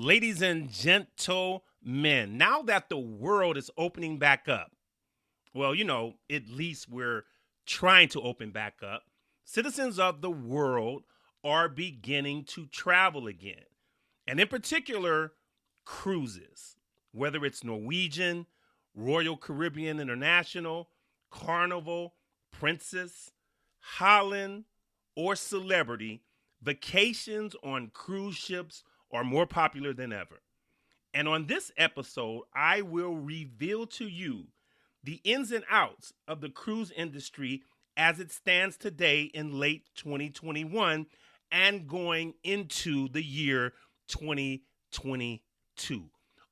Ladies and gentlemen, now that the world is opening back up, well, at least we're trying to open back up, citizens of the world are beginning to travel again. And in particular, cruises, whether it's Norwegian, Royal Caribbean International, Carnival, Princess, Holland, or Celebrity, vacations on cruise ships are more popular than ever. And on this episode, I will reveal to you the ins and outs of the cruise industry as it stands today in late 2021 and going into the year 2022.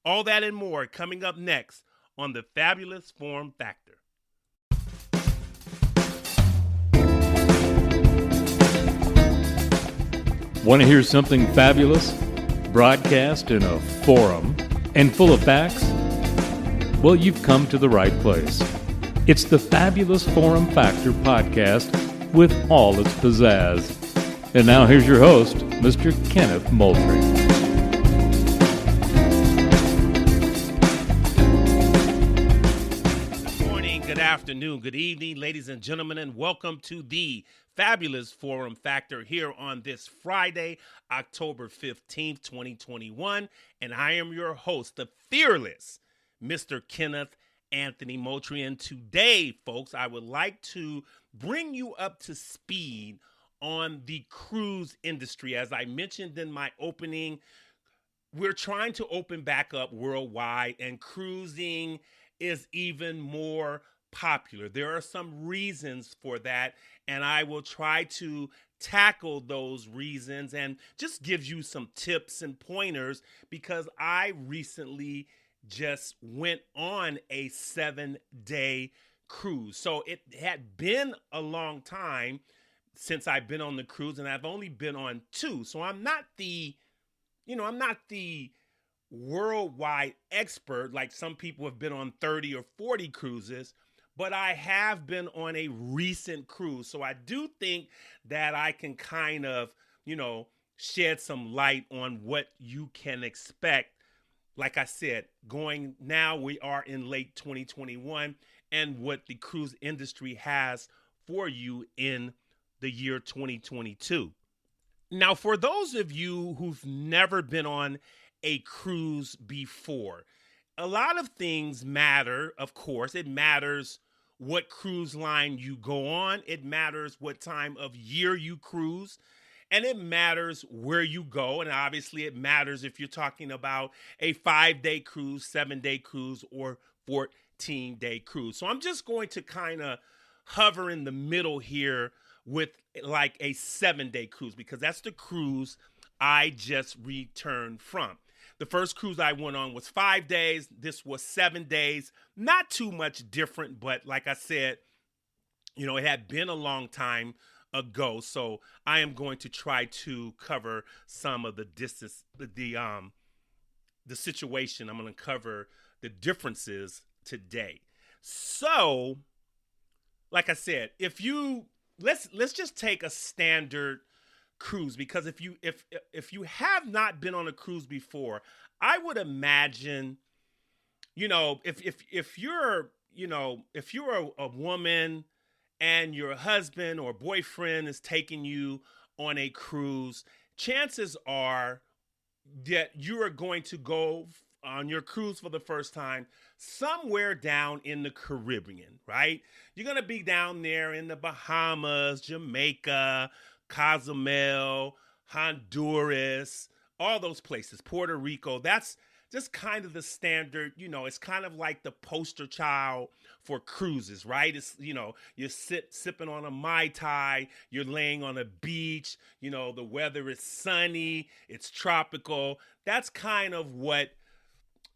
All that and more coming up next on the Fabulous Form Factor. Want to hear something fabulous? Broadcast in a forum and full of facts? Well, you've come to the right place. It's the Fabulous Forum Factor podcast with all its pizzazz. And now here's your host, Mr. Kenneth Moultrie. Good morning, good afternoon, good evening, ladies and gentlemen, and welcome to the Fabulous Forum Factor here on this Friday, October 15th, 2021. And I am your host, the fearless Mr. Kenneth Anthony Moultrie. And today, folks, I would like to bring you up to speed on the cruise industry. As I mentioned in my opening, we're trying to open back up worldwide, and cruising is even more popular. There are some reasons for that, and I will try to tackle those reasons and just give you some tips and pointers because I recently just went on a 7-day cruise. So it had been a long time since I've been on the cruise, and I've only been on 2. So I'm not the worldwide expert like some people have been on 30 or 40 cruises, but I have been on a recent cruise. So I do think that I can kind of, shed some light on what you can expect. Like I said, we are in late 2021 and what the cruise industry has for you in the year 2022. Now, for those of you who've never been on a cruise before, a lot of things matter, of course. It matters what cruise line you go on. It matters what time of year you cruise. And it matters where you go. And obviously it matters if you're talking about a 5-day cruise, 7-day cruise, or 14-day cruise. So I'm just going to kind of hover in the middle here with like a 7-day cruise because that's the cruise I just returned from. The first cruise I went on was 5 days. This was 7 days. Not too much different, but like I said, it had been a long time ago. So I am going to try to cover some of the distance, the situation. I'm going to cover the differences today. So, like I said, let's just take a standard cruise, because if you have not been on a cruise before, I would imagine, if you're a woman and your husband or boyfriend is taking you on a cruise, chances are that you are going to go on your cruise for the first time somewhere down in the Caribbean, right? You're going to be down there in the Bahamas, Jamaica, Cozumel, Honduras, all those places, Puerto Rico. That's just kind of the standard, it's kind of like the poster child for cruises, right? It's, you're sipping on a Mai Tai, you're laying on a beach, the weather is sunny, it's tropical. That's kind of what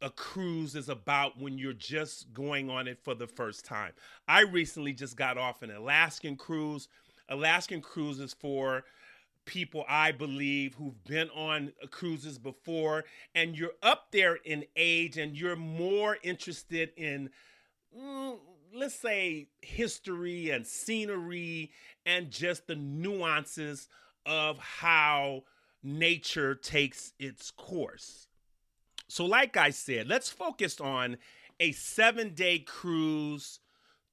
a cruise is about when you're just going on it for the first time. I recently just got off an Alaskan cruise. Alaskan cruise is for people, I believe, who've been on cruises before, and you're up there in age and you're more interested in, let's say, history and scenery and just the nuances of how nature takes its course. So like I said, let's focus on a 7-day cruise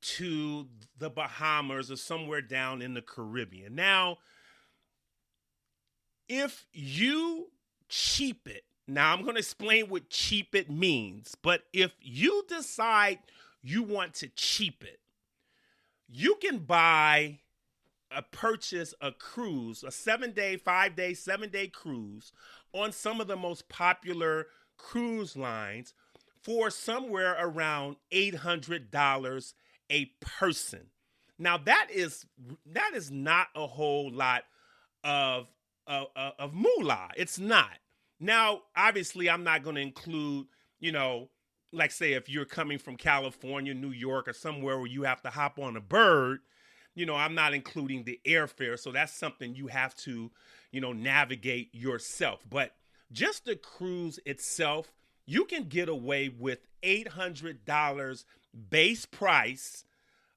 to the Bahamas or somewhere down in the Caribbean. Now, if you cheap it, now I'm going to explain what cheap it means, but if you decide you want to cheap it, you can purchase a cruise, a 7-day, 5-day, 7-day cruise on some of the most popular cruise lines for somewhere around $800 a person. Now that is not a whole lot of moolah. It's not. Now, obviously, I'm not going to include, like say if you're coming from California, New York, or somewhere where you have to hop on a bird. I'm not including the airfare, so that's something you have to, navigate yourself. But just the cruise itself, you can get away with $800 base price,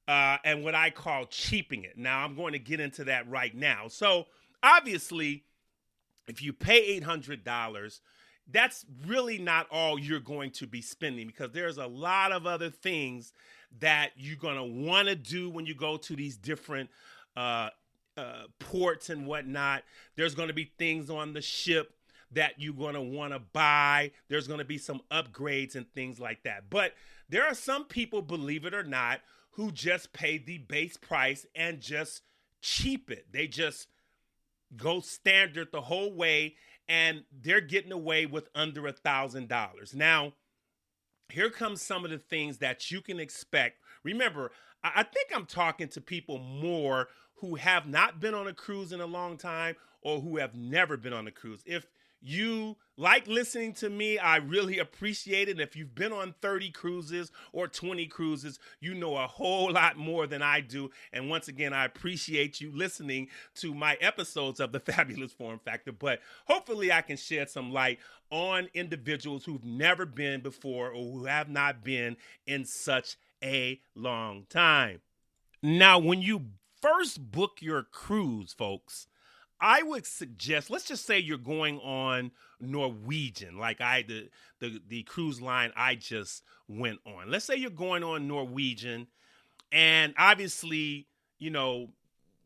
and what I call cheaping it. Now, I'm going to get into that right now. So, obviously, if you pay $800, that's really not all you're going to be spending, because there's a lot of other things that you're going to want to do when you go to these different ports and whatnot. There's going to be things on the ship that you're going to want to buy. There's going to be some upgrades and things like that. But there are some people, believe it or not, who just pay the base price and just cheap it. They just go standard the whole way, and they're getting away with under $1,000. Now, here comes some of the things that you can expect. Remember, I think I'm talking to people more who have not been on a cruise in a long time or who have never been on a cruise. If you like listening to me, I really appreciate it. If you've been on 30 cruises or 20 cruises, you know a whole lot more than I do. And once again, I appreciate you listening to my episodes of the Fabulous Form Factor. But hopefully I can shed some light on individuals who've never been before or who have not been in such a long time. Now, when you first book your cruise, folks, I would suggest, let's just say you're going on Norwegian, like the cruise line I just went on. Let's say you're going on Norwegian, and obviously,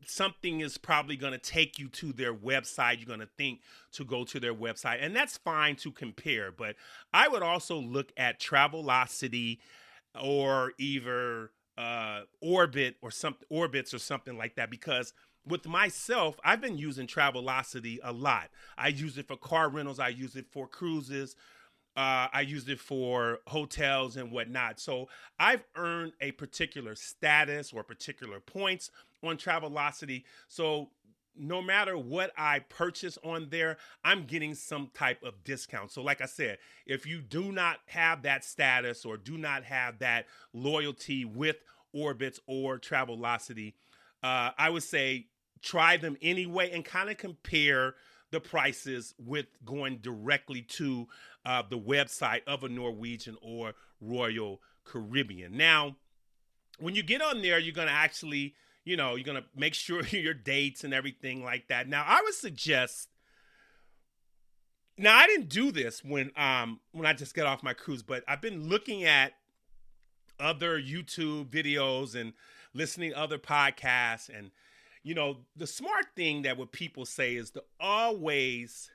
something is probably going to take you to their website. You're going to think to go to their website, and that's fine to compare. But I would also look at Travelocity or either Orbitz or something like that, because with myself, I've been using Travelocity a lot. I use it for car rentals. I use it for cruises. I use it for hotels and whatnot. So I've earned a particular status or particular points on Travelocity. So no matter what I purchase on there, I'm getting some type of discount. So like I said, if you do not have that status or do not have that loyalty with Orbitz or Travelocity, I would say try them anyway and kind of compare the prices with going directly to the website of a Norwegian or Royal Caribbean. Now, when you get on there, you're going to actually, you're going to make sure your dates and everything like that. Now, I would suggest, now I didn't do this when I just got off my cruise, but I've been looking at other YouTube videos and listening to other podcasts, and the smart thing that what people say is to always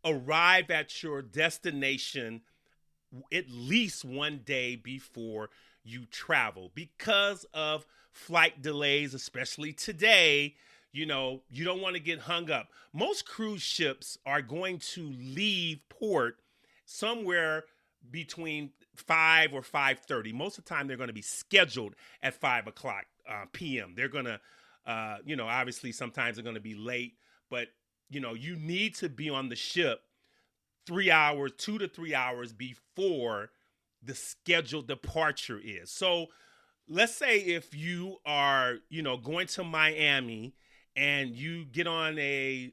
arrive at your destination at least one day before you travel, because of flight delays, especially today. You don't want to get hung up. Most cruise ships are going to leave port somewhere between 5 or 5:30. Most of the time, they're going to be scheduled at 5 o'clock p.m. They're going to obviously sometimes they're going to be late, but, you need to be on the ship 2 to 3 hours before the scheduled departure is. So let's say if you are, going to Miami and you get on a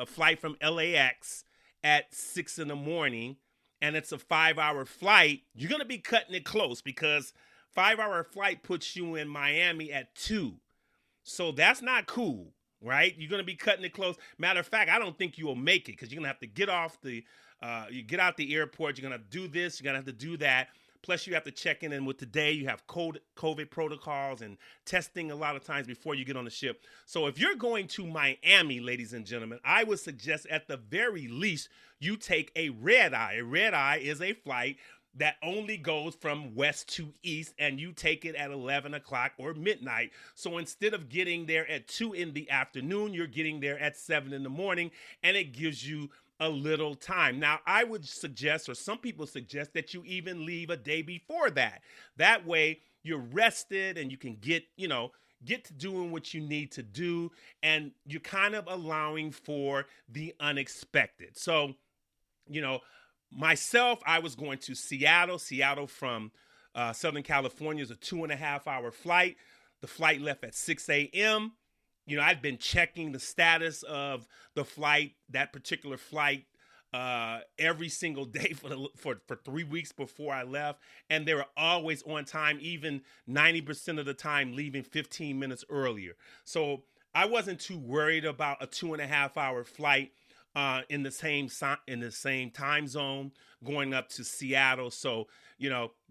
flight from LAX at 6 in the morning and it's a 5-hour flight, you're going to be cutting it close, because 5-hour flight puts you in Miami at 2. So that's not cool, right? You're going to be cutting it close. Matter of fact, I don't think you will make it, because you're going to have to get off the You get out the airport, you're going to do this, you're going to have to do that. Plus, you have to check in. And with today, you have COVID protocols and testing a lot of times before you get on the ship. So if you're going to Miami, ladies and gentlemen, I would suggest at the very least you take a red eye. A red eye is a flight that only goes from west to east, and you take it at 11 o'clock or midnight. So instead of getting there at 2 in the afternoon, you're getting there at 7 in the morning, and it gives you a little time. Now, I would suggest, or some people suggest, that you even leave a day before that. That way, you're rested and you can get to doing what you need to do, and you're kind of allowing for the unexpected. So, myself, I was going to Seattle. Seattle from Southern California is a 2.5-hour flight. The flight left at 6 a.m. I'd been checking the status of the flight, that particular flight, every single day for 3 weeks before I left. And they were always on time, even 90% of the time, leaving 15 minutes earlier. So I wasn't too worried about a 2.5-hour flight in the same time zone going up to Seattle. So,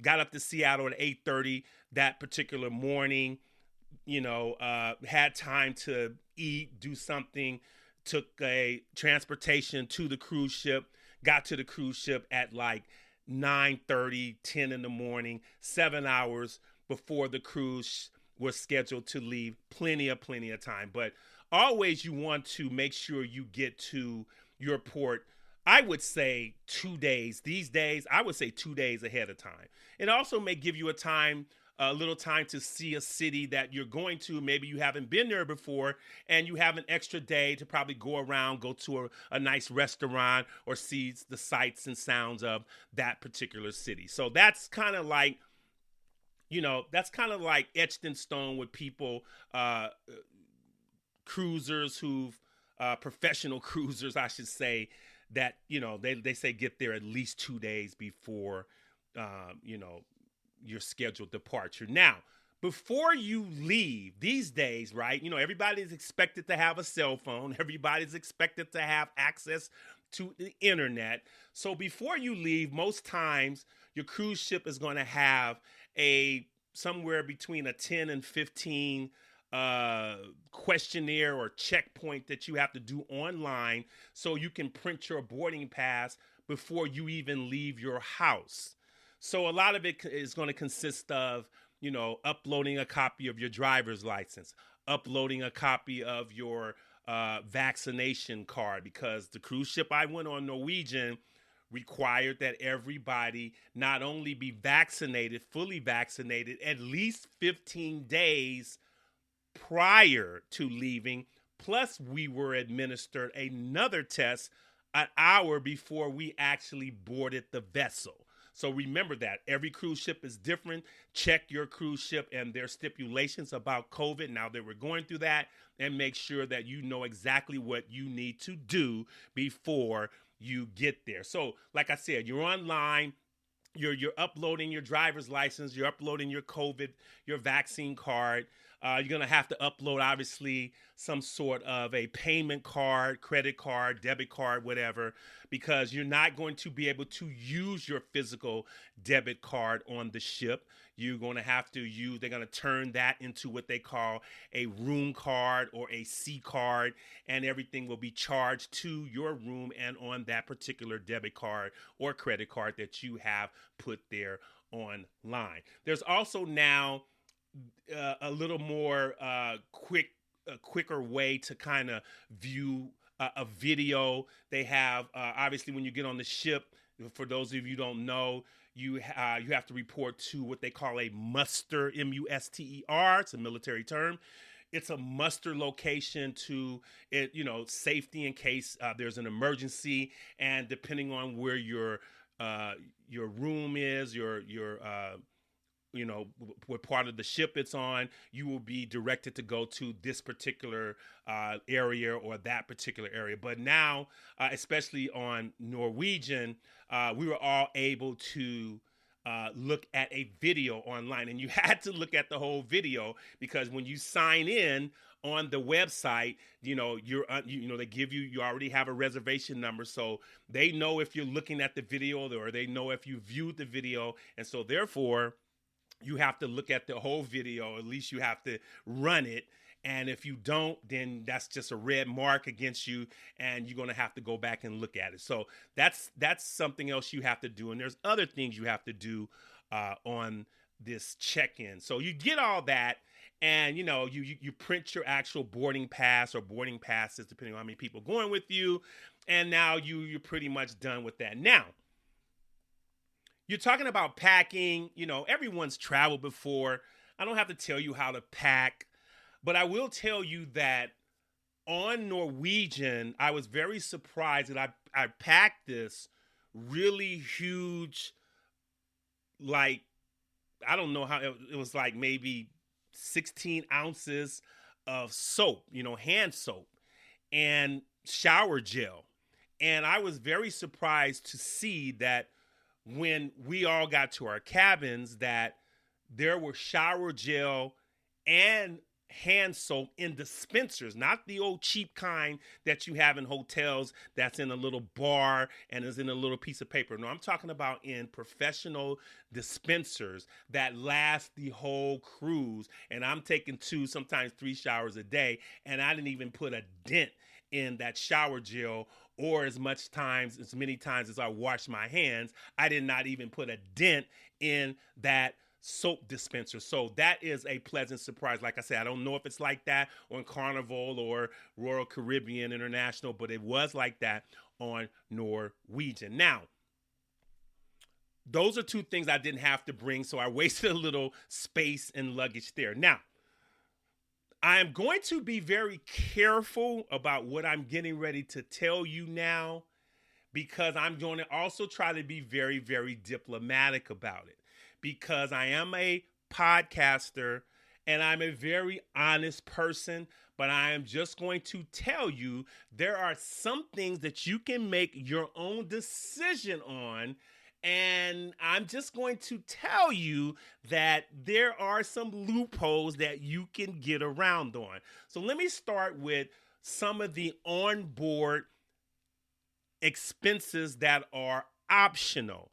got up to Seattle at 8:30 that particular morning. Had time to eat, do something, took a transportation to the cruise ship, got to the cruise ship at like 9:30, 10 in the morning, 7 hours before the cruise was scheduled to leave. Plenty of time. But always you want to make sure you get to your port, I would say 2 days. These days, I would say 2 days ahead of time. It also may give you a little time to see a city that you're going to. Maybe you haven't been there before, and you have an extra day to probably go around, go to a nice restaurant, or see the sights and sounds of that particular city. So that's kind of like, etched in stone with people, cruisers professional cruisers, I should say, that, they say get there at least 2 days before, your scheduled departure. Now, before you leave these days, right, everybody's expected to have a cell phone. Everybody's expected to have access to the internet. So before you leave, most times your cruise ship is going to have somewhere between a 10 and 15 questionnaire or checkpoint that you have to do online so you can print your boarding pass before you even leave your house. So a lot of it is going to consist of, uploading a copy of your driver's license, uploading a copy of your vaccination card, because the cruise ship I went on, Norwegian, required that everybody not only be fully vaccinated, at least 15 days prior to leaving. Plus, we were administered another test an hour before we actually boarded the vessel. So remember that every cruise ship is different. Check your cruise ship and their stipulations about COVID now that we're going through that, and make sure that you know exactly what you need to do before you get there. So like I said, you're online, you're uploading your driver's license, you're uploading your vaccine card. You're going to have to upload, obviously, some sort of a payment card, credit card, debit card, whatever, because you're not going to be able to use your physical debit card on the ship. You're going to have to they're going to turn that into what they call a room card or a C card, and everything will be charged to your room and on that particular debit card or credit card that you have put there online. There's also now a little more quicker way to kind of view a video. They have obviously when you get on the ship, for those of you who don't know, you have to report to what they call a muster, M-U-S-T-E-R. It's a military term. It's a muster location to safety in case there's an emergency, and depending on where your room is, what part of the ship it's on, you will be directed to go to this particular area or that particular area. But now, especially on Norwegian, we were all able to look at a video online, and you had to look at the whole video because when you sign in on the website, they give you already have a reservation number, so they know if you're looking at the video or they know if you viewed the video, and so therefore you have to look at the whole video. At least you have to run it. And if you don't, then that's just a red mark against you, and you're going to have to go back and look at it. So that's something else you have to do. And there's other things you have to do on this check-in. So you get all that, and you print your actual boarding pass or boarding passes, depending on how many people going with you. And now you're pretty much done with that. Now, you're talking about packing. Everyone's traveled before. I don't have to tell you how to pack. But I will tell you that on Norwegian, I was very surprised that I packed this really huge, like, I don't know how, it was like maybe 16 ounces of soap, hand soap and shower gel. And I was very surprised to see that when we all got to our cabins that there were shower gel and hand soap in dispensers, not the old cheap kind that you have in hotels that's in a little bar and is in a little piece of paper. No, I'm talking about in professional dispensers that last the whole cruise. And I'm taking 2, sometimes 3 showers a day, and I didn't even put a dent in that shower gel, or as many times as I washed my hands, I did not even put a dent in that soap dispenser. So that is a pleasant surprise. Like I said, I don't know if it's like that on Carnival or Royal Caribbean International, but it was like that on Norwegian. Now, those are 2 things I didn't have to bring, so I wasted a little space and luggage there. Now, I am going to be very careful about what I'm getting ready to tell you now, because I'm going to also try to be very, very diplomatic about it. Because I am a podcaster and I'm a very honest person, but I am just going to tell you there are some things that you can make your own decision on, and I'm just going to tell you that there are some loopholes that you can get around on. So let me start with some of the onboard expenses that are optional.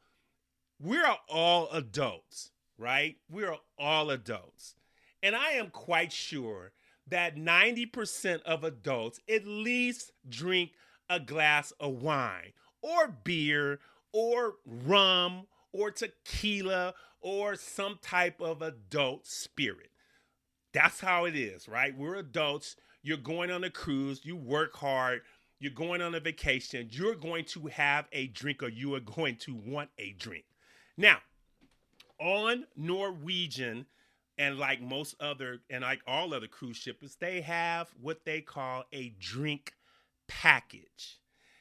We're all adults, right? We're all adults. And I am quite sure that 90% of adults at least drink a glass of wine or beer or rum or tequila or some type of adult spirit. That's how it is, right? We're adults. You're going on a cruise. You work hard. You're going on a vacation. You're going to have a drink, or you are going to want a drink. Now, on Norwegian, and like all other cruise ships, they have what they call a drink package.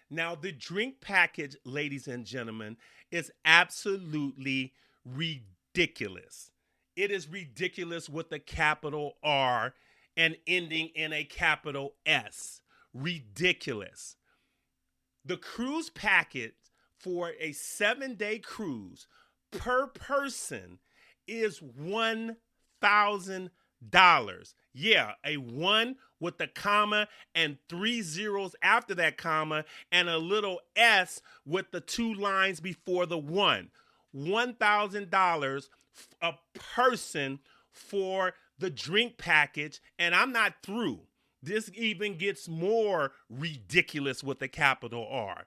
Now, the drink package, ladies and gentlemen, is absolutely ridiculous. It is ridiculous with a capital R and ending in a capital S. Ridiculous. The cruise package for a 7-day cruise per person is $1,000. Yeah, a 1 with a comma and 3 zeros after that comma and a little S with the 2 lines before the 1. $1,000 a person for the drink package, and I'm not through. This even gets more ridiculous with a capital R.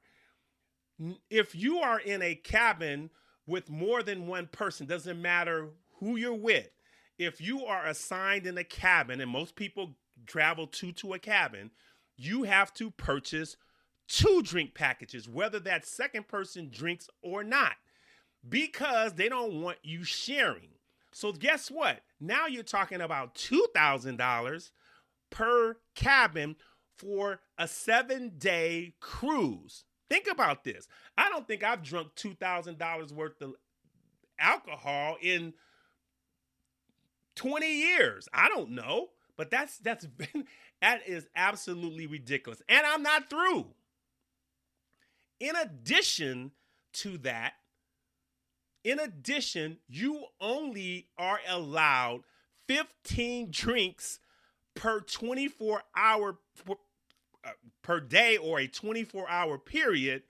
If you are in a cabin with more than one person, doesn't matter who you're with, if you are assigned in a cabin, and most people travel to a cabin, you have to purchase 2 drink packages, whether that second person drinks or not, because they don't want you sharing. So guess what? Now you're talking about $2,000 per cabin for a 7-day cruise. Think about this. I don't think I've drunk $2,000 worth of alcohol in 20 years. I don't know, but that is absolutely ridiculous. And I'm not through. In addition to that, in addition, you only are allowed 15 drinks per 24-hour per day or a 24-hour period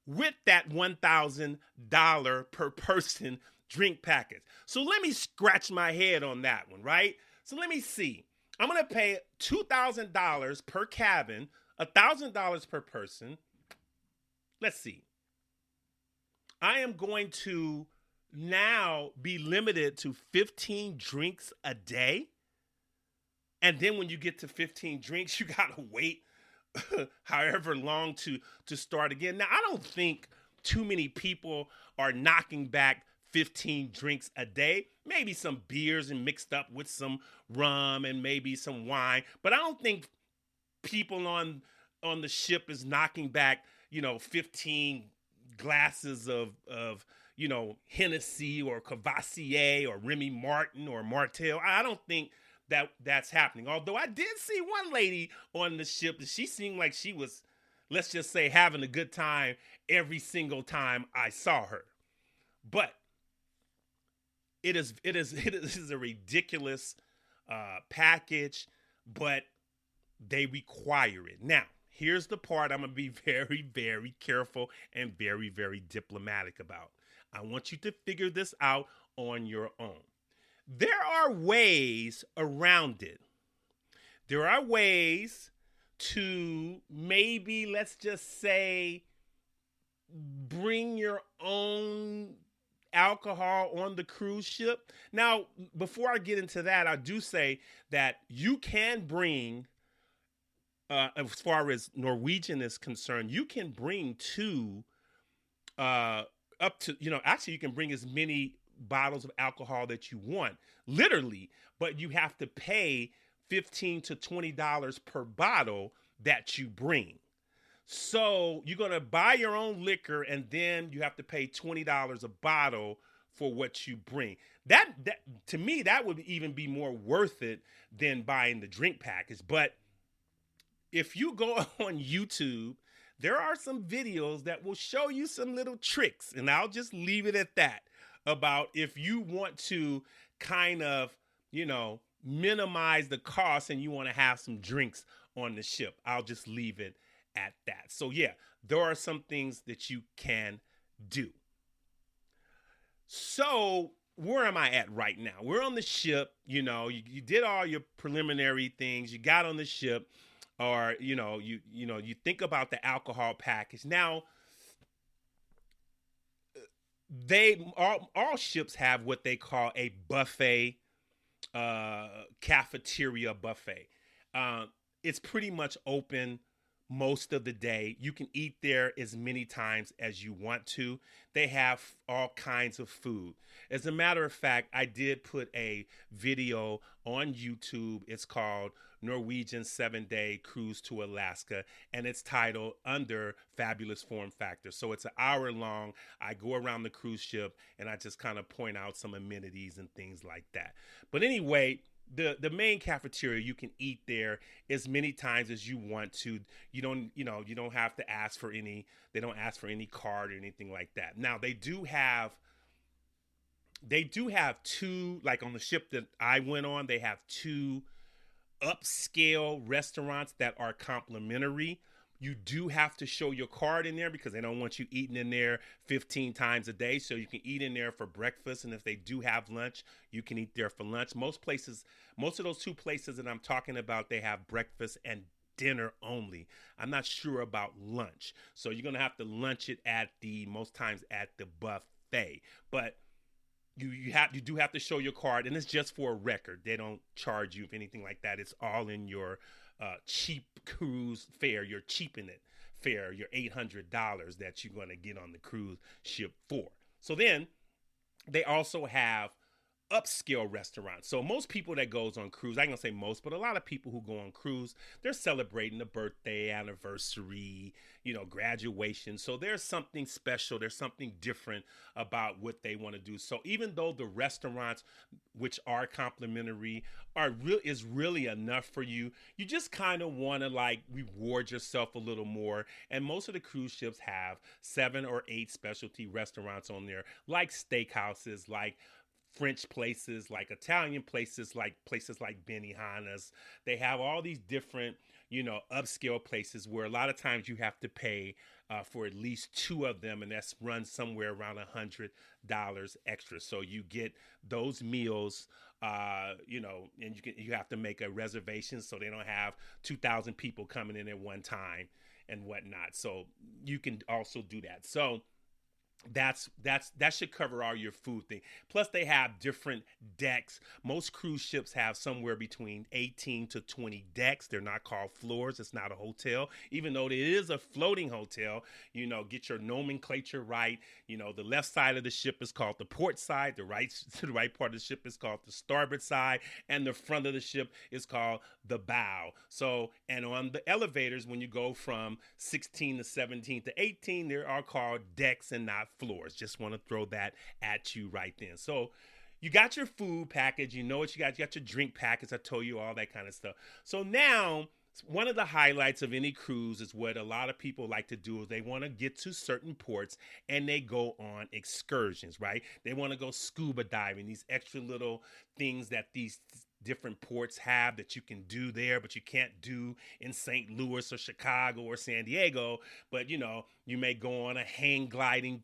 with that $1,000 per person drink package. So let me scratch my head on that one, right? So let me see. I'm going to pay $2,000 per cabin, $1,000 per person. Let's see. I am going to now be limited to 15 drinks a day. And then when you get to 15 drinks, you got to wait however long to start again. Now, I don't think too many people are knocking back 15 drinks a day. Maybe some beers and mixed up with some rum and maybe some wine. But I don't think people on the ship is knocking back, 15 glasses of Hennessy or Cavassier or Remy Martin or Martell. I don't think that's happening. Although I did see one lady on the ship that she seemed like she was, let's just say, having a good time every single time I saw her. But it is a ridiculous package, but they require it. Now, here's the part I'm going to be very, very careful and very, very diplomatic about. I want you to figure this out on your own. There are ways around it. There are ways to maybe, let's just say, bring your own alcohol on the cruise ship. Now, before I get into that, I do say that you can bring, as far as Norwegian is concerned, you can bring up to, actually you can bring as many bottles of alcohol that you want, literally, but you have to pay $15 to $20 per bottle that you bring. So you're going to buy your own liquor and then you have to pay $20 a bottle for what you bring. That to me, that would even be more worth it than buying the drink package. But if you go on YouTube, there are some videos that will show you some little tricks, and I'll just leave it at that, about if you want to kind of, minimize the cost and you want to have some drinks on the ship. I'll just leave it at that. So yeah, there are some things that you can do. So where am I at right now? We're on the ship, you did all your preliminary things, you got on the ship, or, you think about the alcohol package. Now, all ships have what they call a buffet, cafeteria buffet. It's pretty much open most of the day. You can eat there as many times as you want to. They have all kinds of food. As a matter of fact, I did put a video on YouTube. It's called Norwegian 7-Day Cruise to Alaska, and it's titled Under Fabulous Form Factor. So it's an hour long. I go around the cruise ship and I just kind of point out some amenities and things like that. But anyway, the main cafeteria, you can eat there as many times as you want to. You don't have to ask for any, they don't ask for any card or anything like that. Now they do have two, like on the ship that I went on, they have two upscale restaurants that are complimentary. You do have to show your card in there because they don't want you eating in there 15 times a day. So you can eat in there for breakfast. And if they do have lunch, you can eat there for lunch. Most of those two places that I'm talking about, they have breakfast and dinner only. I'm not sure about lunch. So you're going to have to lunch it most times at the buffet. But you do have to show your card, and it's just for a record. They don't charge you for anything like that. It's all in your cheap cruise fare, your cheaping it fare, your $800 that you're going to get on the cruise ship for. So then they also have upscale restaurants. So most people that goes on cruise, I ain't gonna say most, but a lot of people who go on cruise, they're celebrating a birthday, anniversary, graduation. So there's something special, there's something different about what they want to do. So even though the restaurants, which are complimentary, is really enough for you, you just kind of want to like reward yourself a little more. And most of the cruise ships have 7 or 8 specialty restaurants on there, like steakhouses, like French places, like Italian places like Benihana's. They have all these different, upscale places where a lot of times you have to pay for at least 2 of them, and that's run somewhere around $100 extra. So you get those meals, and you have to make a reservation so they don't have 2,000 people coming in at one time and whatnot. So you can also do that. So that should cover all your food thing. Plus they have different decks. Most cruise ships have somewhere between 18 to 20 decks. They're not called floors. It's not a hotel, even though it is a floating hotel. Get your nomenclature right. The left side of the ship is called the port side, the right part of the ship is called the starboard side, and the front of the ship is called the bow. So, and on the elevators, when you go from 16 to 17 to 18, they are called decks and not floors. Just want to throw that at you right then. So you got your food package, what you got your drink package. I told you all that kind of stuff. So now one of the highlights of any cruise is what a lot of people like to do is they want to get to certain ports and they go on excursions, right? They want to go scuba diving, these extra little things that these different ports have that you can do there, but you can't do in St. Louis or Chicago or San Diego. But you may go on a hang gliding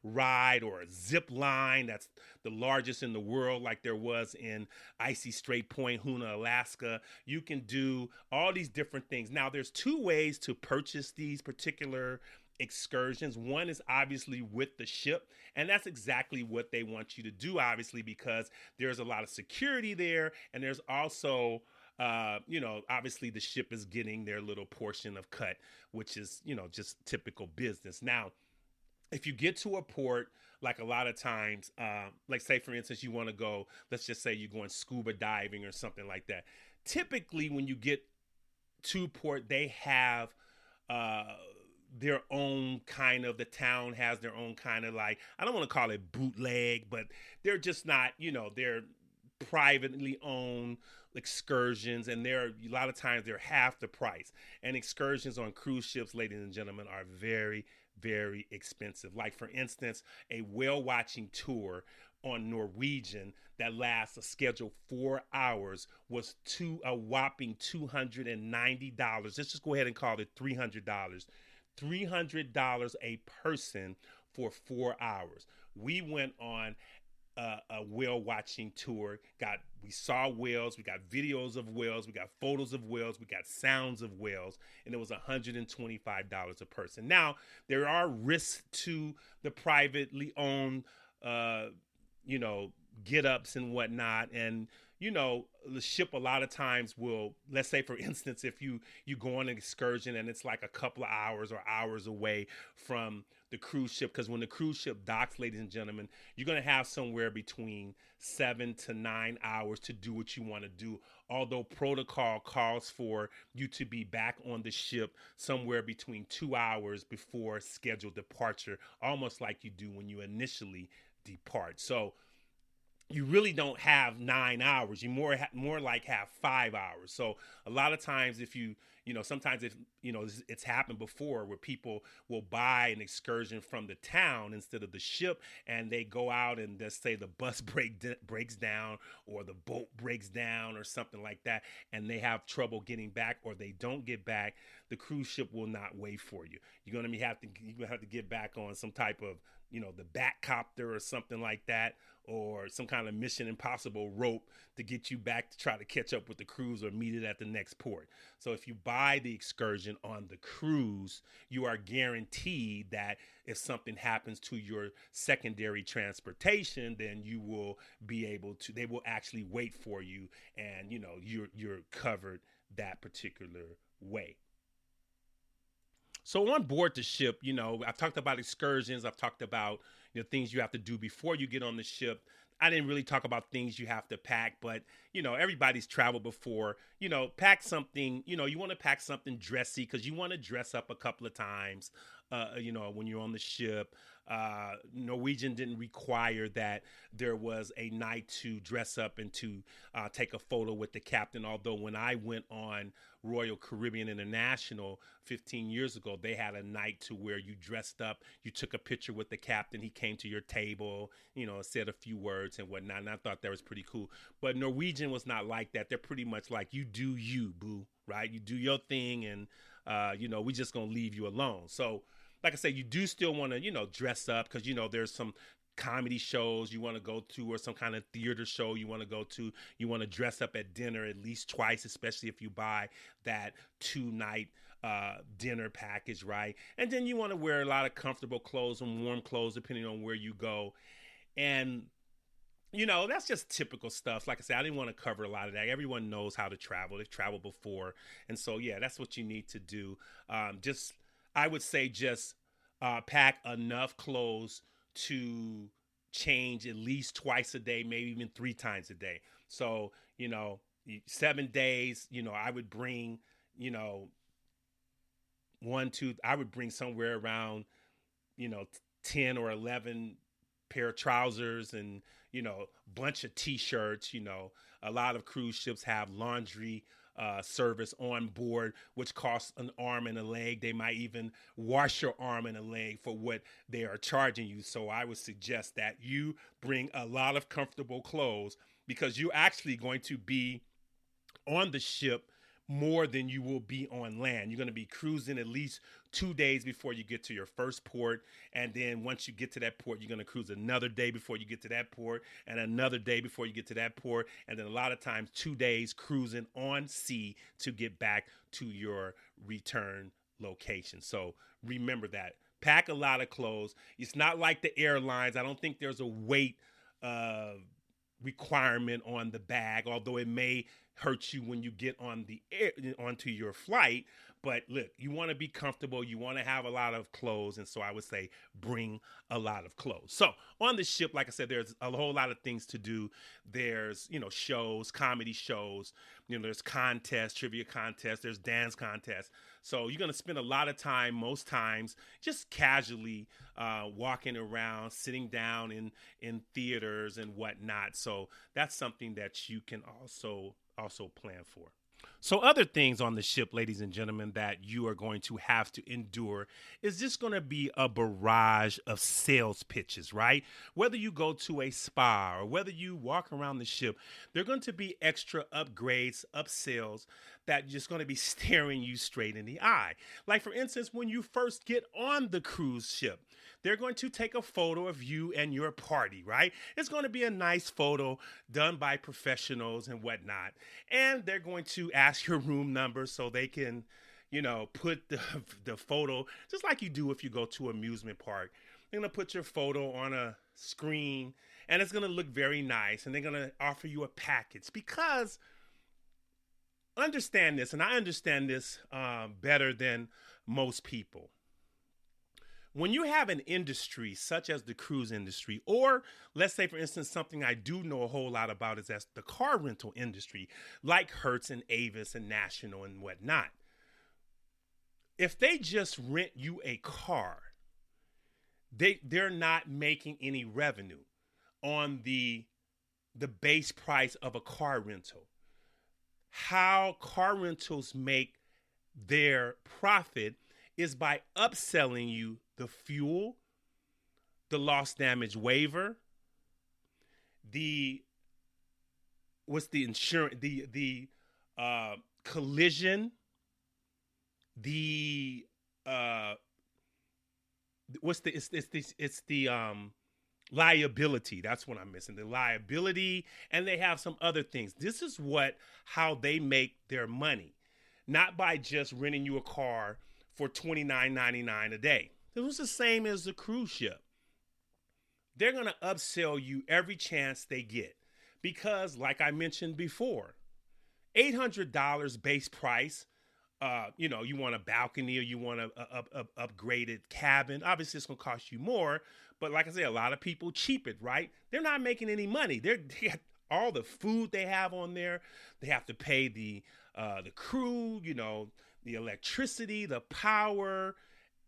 ride or a zip line that's the largest in the world, like there was in Icy Strait Point, Hoona, Alaska. You can do all these different things. Now, there's 2 ways to purchase these particular excursions. One is obviously with the ship, and that's exactly what they want you to do, obviously, because there's a lot of security there, and there's also obviously the ship is getting their little portion of cut, which is just typical business. Now, if you get to a port, like a lot of times, like say for instance you want to go, let's just say you're going scuba diving or something like that. Typically when you get to port, they have their own kind of, the town has their own kind of, like, I don't want to call it bootleg, but they're just not, they're privately owned excursions, and they're a lot of times they're half the price. And excursions on cruise ships, ladies and gentlemen, are very, very expensive. Like for instance, a whale watching tour on Norwegian that lasts a scheduled 4 hours was a whopping $290. Let's just go ahead and call it $300. $300 a person for 4 hours. We went on a whale watching tour. We saw whales, we got videos of whales, we got photos of whales, we got sounds of whales, and it was $125 a person. Now, there are risks to the privately owned get-ups and whatnot, and the ship a lot of times will, let's say for instance, if you go on an excursion and it's like a couple of hours or hours away from the cruise ship, because when the cruise ship docks, ladies and gentlemen, you're going to have somewhere between 7 to 9 hours to do what you want to do, although protocol calls for you to be back on the ship somewhere between 2 hours before scheduled departure, almost like you do when you initially depart. So you really don't have 9 hours. You more like have 5 hours. So a lot of times if sometimes if it's happened before where people will buy an excursion from the town instead of the ship, and they go out and let's say the bus breaks down or the boat breaks down or something like that, and they have trouble getting back or they don't get back, the cruise ship will not wait for you. You're going to have to get back on some type of the Batcopter or something like that, or some kind of Mission Impossible rope to get you back to try to catch up with the cruise or meet it at the next port. So if you buy the excursion on the cruise, you are guaranteed that if something happens to your secondary transportation, then you will be able to, they will actually wait for you, and you're covered that particular way. So on board the ship, I've talked about excursions. I've talked about things you have to do before you get on the ship. I didn't really talk about things you have to pack, but everybody's traveled before. Pack something. You want to pack something dressy because you want to dress up a couple of times. When you're on the ship. Norwegian didn't require that there was a night to dress up and to take a photo with the captain. Although when I went on Royal Caribbean International 15 years ago, they had a night to where you dressed up, you took a picture with the captain, he came to your table, said a few words and whatnot. And I thought that was pretty cool. But Norwegian was not like that. They're pretty much like, you do you, boo, right? You do your thing, and we just gonna leave you alone. So like I say, you do still want to, dress up because, there's some comedy shows you want to go to or some kind of theater show you want to go to. You want to dress up at dinner at least twice, especially if you buy that 2-night dinner package, right? And then you want to wear a lot of comfortable clothes and warm clothes depending on where you go. And that's just typical stuff. Like I said, I didn't want to cover a lot of that. Everyone knows how to travel. They've traveled before. And so, yeah, that's what you need to do. I would say just pack enough clothes to change at least twice a day, maybe even 3 times a day. So, 7 days, I would bring, I would bring somewhere around, 10 or 11 pair of trousers and, bunch of T-shirts. A lot of cruise ships have laundry service on board, which costs an arm and a leg. They might even wash your arm and a leg for what they are charging you. So I would suggest that you bring a lot of comfortable clothes because you're actually going to be on the ship more than you will be on land. You're going to be cruising at least 2 days before you get to your first port. And then once you get to that port, you're going to cruise another day before you get to that port and another day before you get to that port. And then a lot of times 2 days cruising on sea to get back to your return location. So remember that. Pack a lot of clothes. It's not like the airlines. I don't think there's a weight requirement on the bag, although it may hurt you when you get on the air, onto your flight. But look, you want to be comfortable. You want to have a lot of clothes. And so I would say bring a lot of clothes. So on the ship, like I said, there's a whole lot of things to do. There's, shows, comedy shows, there's contests, trivia contests, there's dance contests. So you're going to spend a lot of time, most times, just casually walking around, sitting down in theaters and whatnot. So that's something that you can also plan for. So other things on the ship, ladies and gentlemen, that you are going to have to endure is just going to be a barrage of sales pitches, right? Whether you go to a spa or whether you walk around the ship, there are going to be extra upgrades, upsells that just going to be staring you straight in the eye. Like, for instance, when you first get on the cruise ship, they're going to take a photo of you and your party, right? It's going to be a nice photo done by professionals and whatnot. And they're going to ask your room number so they can, put the photo, just like you do if you go to an amusement park. They're going to put your photo on a screen and it's going to look very nice. And they're going to offer you a package because understand this, and I understand this better than most people. When you have an industry such as the cruise industry, or let's say, for instance, something I do know a whole lot about is that's the car rental industry, like Hertz and Avis and National and whatnot. If they just rent you a car, they're not making any revenue on the base price of a car rental. How car rentals make their profit is by upselling you the fuel, the loss damage waiver, the insurance, the collision, the liability. That's what I'm missing. The liability, and they have some other things. This is how they make their money, not by just renting you a car for $29.99 a day. It was the same as the cruise ship. They're going to upsell you every chance they get because, like I mentioned before, $800 base price. You want a balcony or you want a upgraded cabin. Obviously, it's going to cost you more, but like I say, a lot of people cheap it, right? They're not making any money. They got all the food they have on there. They have to pay the crew, the electricity, the power,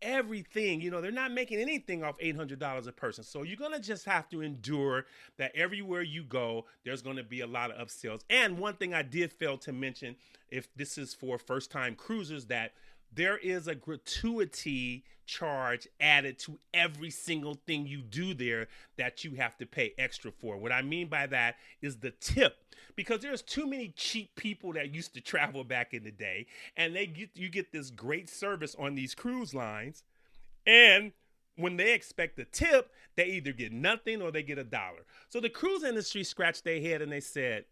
everything. They're not making anything off $800 a person. So you're going to just have to endure that everywhere you go, there's going to be a lot of upsells. And one thing I did fail to mention, if this is for first-time cruisers, that there is a gratuity charge added to every single thing you do there that you have to pay extra for. What I mean by that is the tip, because there's too many cheap people that used to travel back in the day, and you get this great service on these cruise lines, and when they expect a tip, they either get nothing or they get $1. So the cruise industry scratched their head and they said,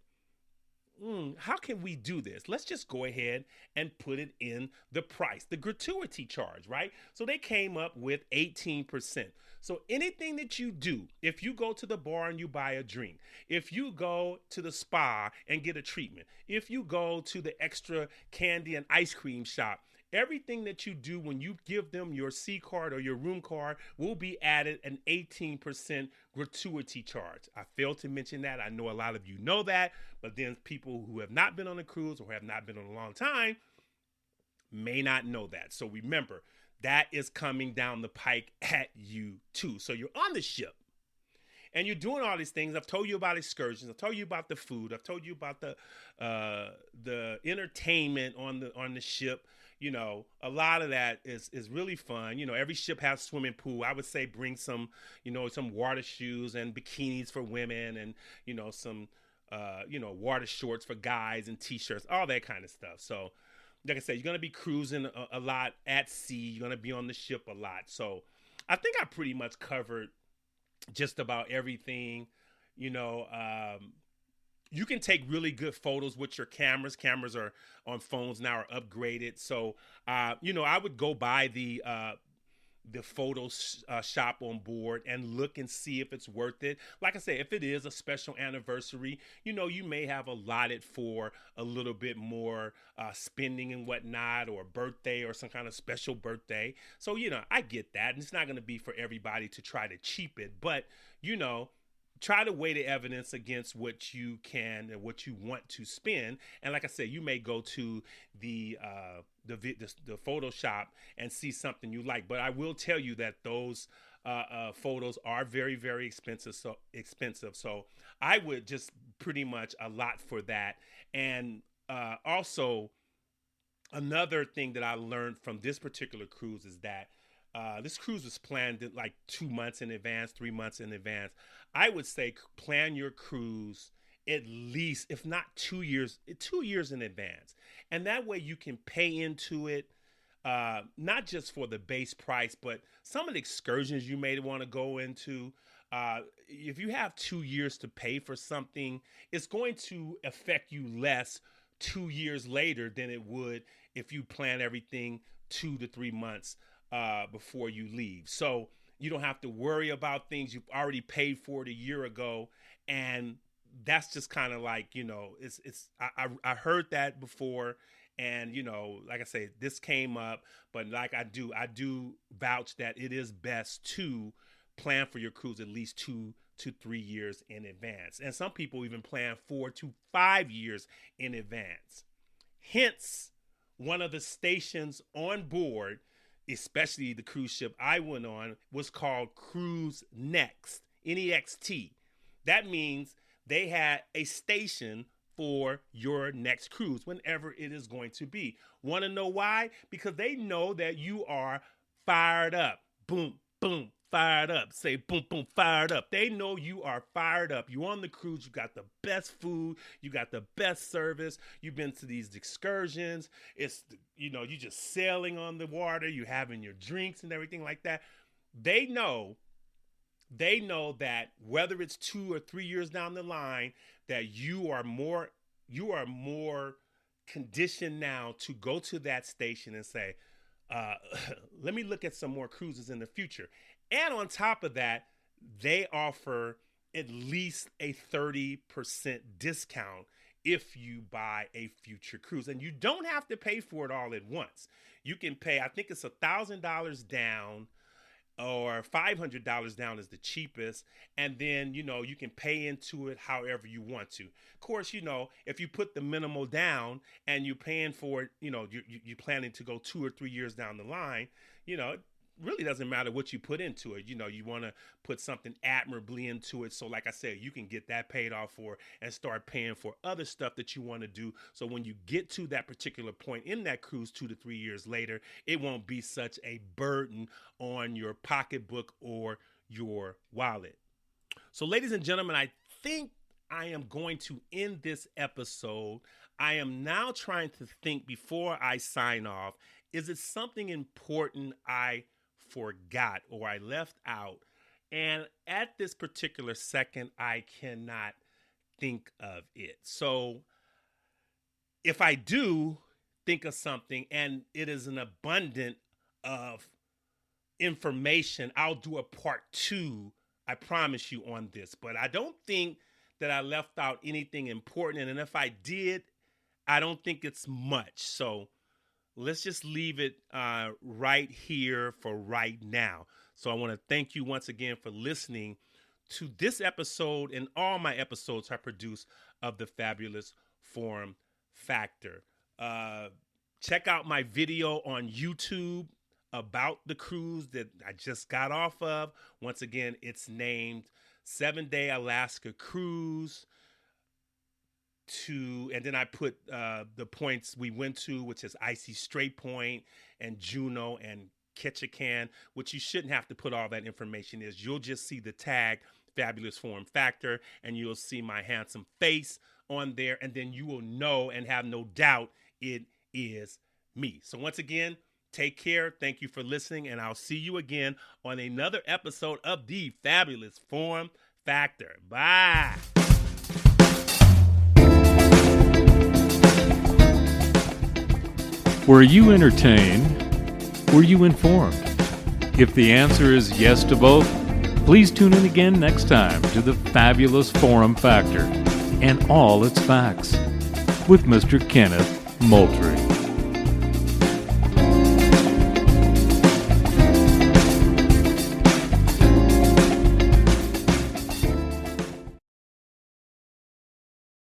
how can we do this? Let's just go ahead and put it in the price, the gratuity charge, right? So they came up with 18%. So anything that you do, if you go to the bar and you buy a drink, if you go to the spa and get a treatment, if you go to the extra candy and ice cream shop, everything that you do when you give them your C card or your room card will be added an 18% gratuity charge. I failed to mention that. I know a lot of you know that, but then people who have not been on a cruise or have not been on a long time may not know that. So remember, that is coming down the pike at you too. So you're on the ship and you're doing all these things. I've told you about excursions. I've told you about the food. I've told you about the entertainment on the ship. A lot of that is really fun. Every ship has a swimming pool. I would say bring some water shoes and bikinis for women and, some, water shorts for guys and t-shirts, all that kind of stuff. So like I said, you're going to be cruising a lot at sea. You're going to be on the ship a lot. So I think I pretty much covered just about everything. You can take really good photos with your cameras. Cameras are on phones now are upgraded. So, I would go by the photo shop on board and look and see if it's worth it. Like I say, if it is a special anniversary, you may have allotted for a little bit more spending and whatnot, or birthday or some kind of special birthday. So, I get that. And it's not going to be for everybody to try to cheap it, but, try to weigh the evidence against what you can and what you want to spend. And like I said, you may go to the Photoshop and see something you like. But I will tell you that those photos are very, very expensive. So I would just pretty much allot for that. And also, another thing that I learned from this particular cruise is that this cruise was planned like 2 months in advance, 3 months in advance. I would say plan your cruise at least, if not 2 years in advance. And that way you can pay into it, not just for the base price, but some of the excursions you may want to go into. If you have 2 years to pay for something, it's going to affect you less 2 years later than it would if you plan everything 2 to 3 months before you leave. So you don't have to worry about things you've already paid for it a year ago. And that's just kind of like, I heard that before. And, like I say, this came up, but like I do vouch that it is best to plan for your cruise at least 2 to 3 years in advance. And some people even plan 4 to 5 years in advance. Hence, one of the stations on board, especially the cruise ship I went on, was called Cruise Next, N-E-X-T. That means they had a station for your next cruise, whenever it is going to be. Want to know why? Because they know that you are fired up. Boom, boom, fired up. Say boom, boom, fired up. They know you are fired up. You on the cruise, you got the best food, you got the best service, you've been to these excursions, it's, you just sailing on the water, you having your drinks and everything like that. They know that whether it's 2 or 3 years down the line, that you are more conditioned now to go to that station and say, let me look at some more cruises in the future. And on top of that, they offer at least a 30% discount if you buy a future cruise. And you don't have to pay for it all at once. You can pay, I think it's $1,000 down or $500 down is the cheapest. And then, you can pay into it however you want to. Of course, if you put the minimal down and you're paying for it, you're planning to go 2 or 3 years down the line, it really doesn't matter what you put into it. You want to put something admirably into it. So like I said, you can get that paid off for and start paying for other stuff that you want to do. So when you get to that particular point in that cruise 2 to 3 years later, it won't be such a burden on your pocketbook or your wallet. So ladies and gentlemen, I think I am going to end this episode. I am now trying to think before I sign off, is it something important I forgot or I left out? And at this particular second, I cannot think of it. So if I do think of something and it is an abundance of information, I'll do a part 2, I promise you, on this. But I don't think that I left out anything important. And if I did, I don't think it's much. So let's just leave it right here for right now. So I want to thank you once again for listening to this episode and all my episodes I produce of the Fabulous Forum Factor. Check out my video on YouTube about the cruise that I just got off of. Once again, it's named 7-Day Alaska Cruise. And then I put the points we went to, which is Icy Strait Point and Juneau and Ketchikan, which you shouldn't have to put all that information is. You'll just see the tag Fabulous Forum Factor, and you'll see my handsome face on there, and then you will know and have no doubt it is me. So once again, take care. Thank you for listening, and I'll see you again on another episode of the Fabulous Forum Factor. Bye. Were you entertained? Were you informed? If the answer is yes to both, please tune in again next time to the Fabulous Forum Factor and all its facts with Mr. Kenneth Moultrie.